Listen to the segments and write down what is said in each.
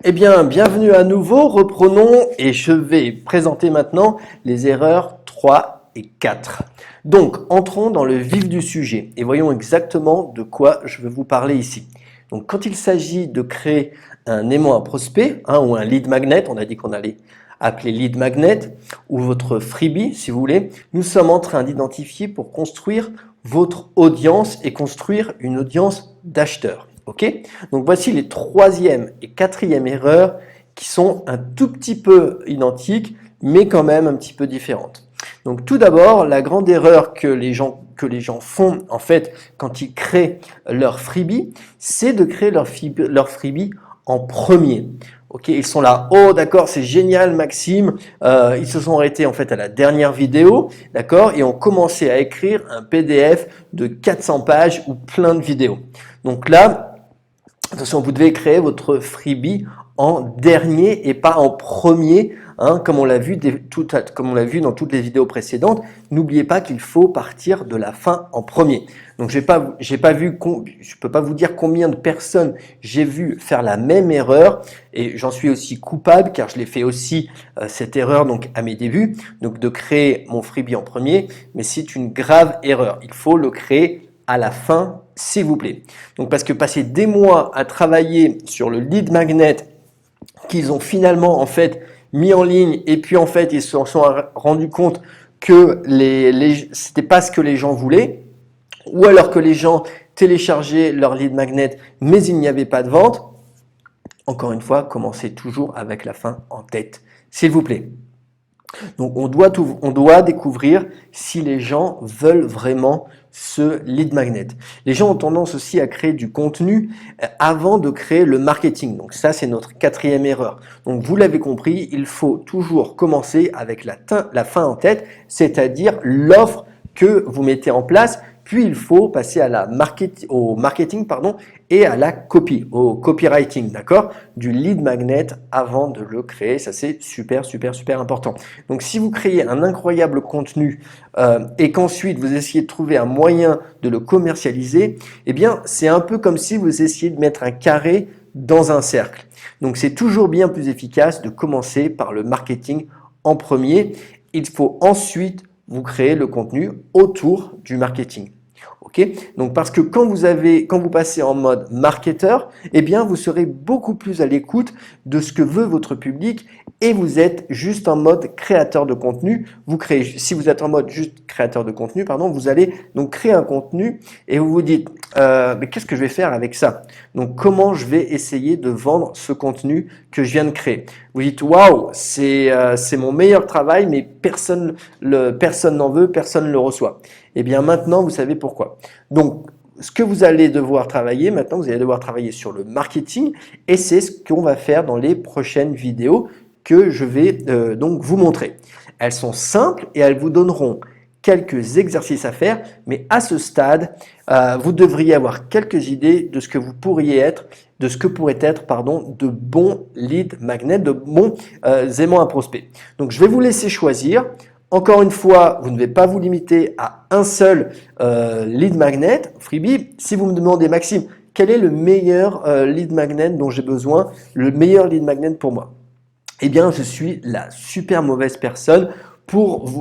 Eh bien, bienvenue à nouveau, reprenons et je vais présenter maintenant les erreurs 3 et 4. Donc, entrons dans le vif du sujet et voyons exactement de quoi je veux vous parler ici. Donc, quand il s'agit de créer un aimant à prospect ou un lead magnet, on a dit qu'on allait appeler lead magnet ou votre freebie si vous voulez, nous sommes en train d'identifier pour construire votre audience et construire une audience d'acheteurs. Ok? Donc voici les troisième et quatrième erreurs qui sont un tout petit peu identiques, mais quand même un petit peu différentes. Donc tout d'abord, la grande erreur que les gens font en fait quand ils créent leur freebie, c'est de créer leur freebie en premier. Ok, ils sont là, oh d'accord, c'est génial Maxime, ils se sont arrêtés en fait à la dernière vidéo, d'accord, et ont commencé à écrire un PDF de 400 pages ou plein de vidéos. Donc là, attention, vous devez créer votre freebie en dernier et pas en premier, comme on l'a vu, dans toutes les vidéos précédentes. N'oubliez pas qu'il faut partir de la fin en premier. Donc, je peux pas vous dire combien de personnes j'ai vu faire la même erreur et j'en suis aussi coupable car je l'ai fait aussi cette erreur donc à mes débuts, donc de créer mon freebie en premier, mais c'est une grave erreur. Il faut le créer à la fin, s'il vous plaît. Donc parce que passer des mois à travailler sur le lead magnet qu'ils ont finalement en fait mis en ligne et puis en fait ils se sont rendus compte que c'était pas ce que les gens voulaient, ou alors que les gens téléchargeaient leur lead magnet mais il n'y avait pas de vente. Encore une fois, commencez toujours avec la fin en tête, s'il vous plaît. Donc on doit découvrir si les gens veulent vraiment ce lead magnet. Les gens ont tendance aussi à créer du contenu avant de créer le marketing. Donc ça, c'est notre quatrième erreur. Donc vous l'avez compris, il faut toujours commencer avec la fin en tête, c'est-à-dire l'offre que vous mettez en place. Puis il faut passer au marketing et à la copie, au copywriting, d'accord, du lead magnet avant de le créer. Ça, c'est super, super, super important. Donc, si vous créez un incroyable contenu et qu'ensuite vous essayez de trouver un moyen de le commercialiser, eh bien, c'est un peu comme si vous essayez de mettre un carré dans un cercle. Donc, c'est toujours bien plus efficace de commencer par le marketing en premier. Il faut ensuite vous créez le contenu autour du marketing. Ok, donc parce que quand vous passez en mode marketeur, eh bien vous serez beaucoup plus à l'écoute de ce que veut votre public et vous êtes juste en mode créateur de contenu. Si vous êtes en mode juste créateur de contenu, vous allez donc créer un contenu et vous vous dites mais qu'est-ce que je vais faire avec ça? Donc comment je vais essayer de vendre ce contenu que je viens de créer? Vous dites waouh, c'est mon meilleur travail, mais personne n'en veut, personne ne le reçoit. Eh bien maintenant, vous savez pourquoi. Donc, ce que vous allez devoir travailler, maintenant, vous allez devoir travailler sur le marketing et c'est ce qu'on va faire dans les prochaines vidéos que je vais donc vous montrer. Elles sont simples et elles vous donneront quelques exercices à faire, mais à ce stade, vous devriez avoir quelques idées de ce que vous pourriez être, de ce que pourraient être, de bons lead magnets, de bons aimants à prospect. Donc, je vais vous laisser choisir. Encore une fois, vous ne devez pas vous limiter à un seul lead magnet, freebie. Si vous me demandez, Maxime, quel est le meilleur lead magnet dont j'ai besoin, le meilleur lead magnet pour moi? Eh bien, je suis la super mauvaise personne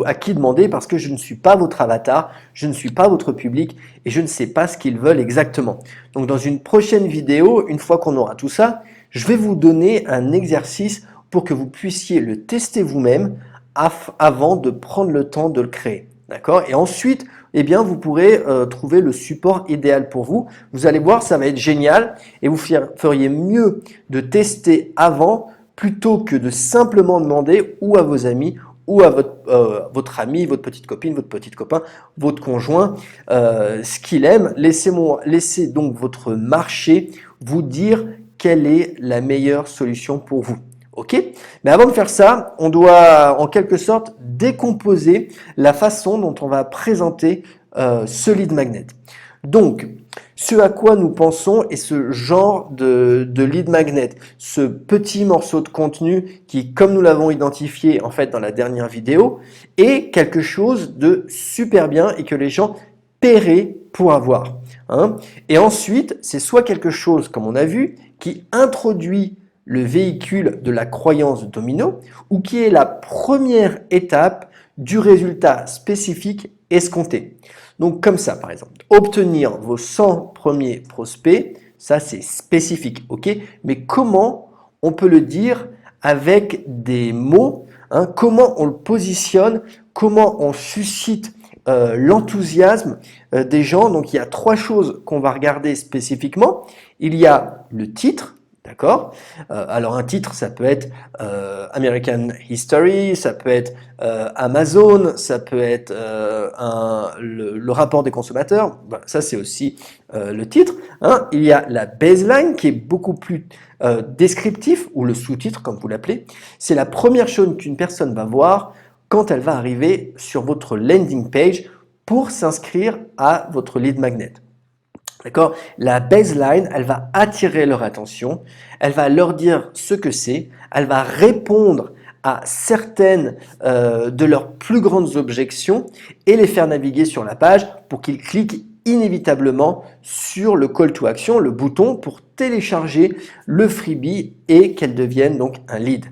à qui demander parce que je ne suis pas votre avatar, je ne suis pas votre public et je ne sais pas ce qu'ils veulent exactement. Donc, dans une prochaine vidéo, une fois qu'on aura tout ça, je vais vous donner un exercice pour que vous puissiez le tester vous-même avant de prendre le temps de le créer. D'accord? Et ensuite, eh bien, vous pourrez trouver le support idéal pour vous. Vous allez voir, ça va être génial et vous feriez mieux de tester avant plutôt que de simplement demander ou à vos amis ou à votre ami, votre petite copine, votre petit copain, votre conjoint, ce qu'il aime. Laissez donc votre marché vous dire quelle est la meilleure solution pour vous. Ok? Mais avant de faire ça, on doit en quelque sorte décomposer la façon dont on va présenter ce lead magnet. Donc, ce à quoi nous pensons est ce genre de lead magnet, ce petit morceau de contenu qui, comme nous l'avons identifié en fait dans la dernière vidéo, est quelque chose de super bien et que les gens paieraient pour avoir. Et ensuite, c'est soit quelque chose, comme on a vu, qui introduit le véhicule de la croyance domino ou qui est la première étape du résultat spécifique escompté. Donc comme ça par exemple, obtenir vos 100 premiers prospects, ça c'est spécifique, ok? Mais comment on peut le dire avec des mots, hein? Comment on le positionne, comment on suscite l'enthousiasme des gens. Donc il y a 3 choses qu'on va regarder spécifiquement. Il y a le titre, d'accord? Alors un titre, ça peut être American History, ça peut être Amazon, ça peut être le rapport des consommateurs. Ben, ça c'est aussi le titre, hein. Il y a la baseline qui est beaucoup plus descriptif, ou le sous-titre comme vous l'appelez. C'est la première chose qu'une personne va voir quand elle va arriver sur votre landing page pour s'inscrire à votre lead magnet. D'accord? La baseline, elle va attirer leur attention, elle va leur dire ce que c'est, elle va répondre à certaines de leurs plus grandes objections et les faire naviguer sur la page pour qu'ils cliquent inévitablement sur le call to action, le bouton pour télécharger le freebie et qu'elle devienne donc un lead.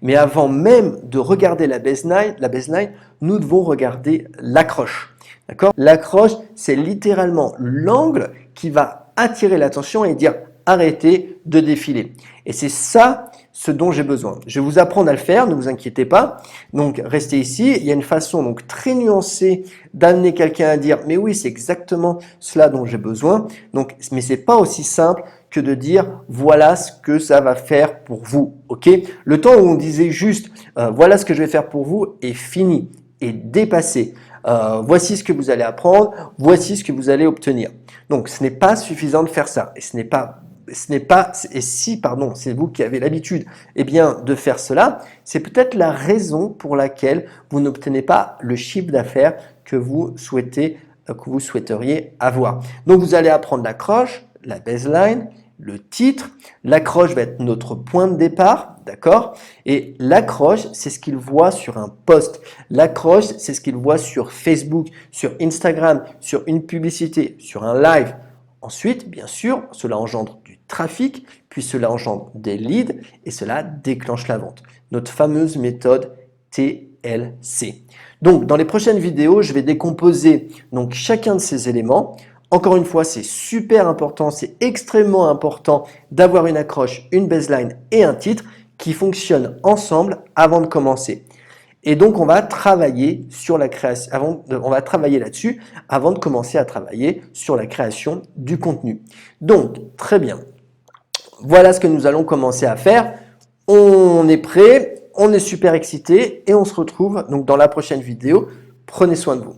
Mais avant même de regarder la baseline, nous devons regarder l'accroche. D'accord? L'accroche, c'est littéralement l'angle qui va attirer l'attention et dire arrêtez de défiler. Et c'est ça ce dont j'ai besoin. Je vais vous apprendre à le faire, ne vous inquiétez pas. Donc restez ici. Il y a une façon donc très nuancée d'amener quelqu'un à dire mais oui, c'est exactement cela dont j'ai besoin. Donc, mais c'est pas aussi simple que de dire voilà ce que ça va faire pour vous. Ok? Le temps où on disait juste voilà ce que je vais faire pour vous est fini, est dépassé. Voici ce que vous allez apprendre, voici ce que vous allez obtenir. Donc ce n'est pas suffisant de faire ça. Et si c'est vous qui avez l'habitude de faire cela, c'est peut-être la raison pour laquelle vous n'obtenez pas le chiffre d'affaires que vous souhaiteriez avoir. Donc vous allez apprendre l'accroche, la baseline, le titre. L'accroche va être notre point de départ, d'accord? Et l'accroche, c'est ce qu'il voit sur un post. L'accroche, c'est ce qu'il voit sur Facebook, sur Instagram, sur une publicité, sur un live. Ensuite, bien sûr, cela engendre du trafic, puis cela engendre des leads et cela déclenche la vente. Notre fameuse méthode TLC. Donc, dans les prochaines vidéos, je vais décomposer donc chacun de ces éléments. Encore une fois, c'est super important, c'est extrêmement important d'avoir une accroche, une baseline et un titre qui fonctionnent ensemble avant de commencer. Et donc, on va travailler sur la création, on va travailler là-dessus avant de commencer à travailler sur la création du contenu. Donc, très bien. Voilà ce que nous allons commencer à faire. On est prêt, on est super excité et on se retrouve donc dans la prochaine vidéo. Prenez soin de vous.